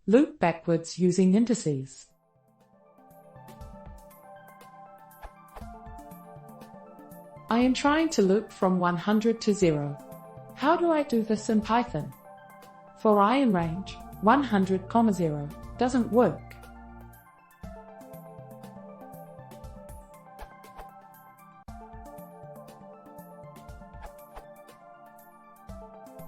Loop backwards using indices. I am trying to loop from 100 to 0. How do I do this in Python? For I in range 100, 0 doesn't work.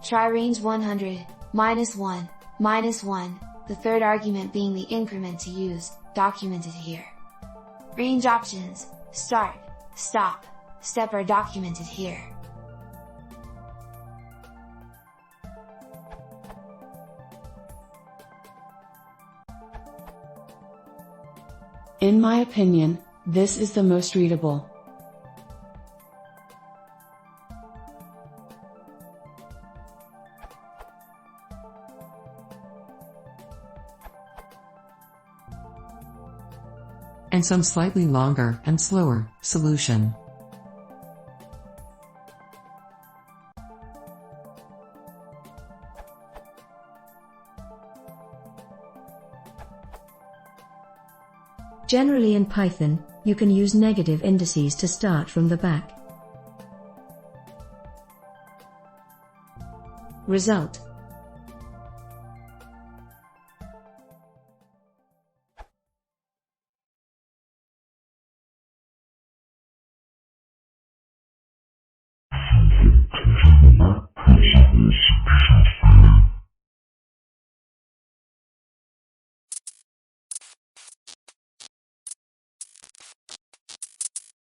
Try range 100, -1, -1, the third argument being the increment to use, documented here. Range options, start, stop, step are documented here. In my opinion, this is the most readable. And some slightly longer and slower solution. Generally in Python, you can use negative indices to start from the back. Result: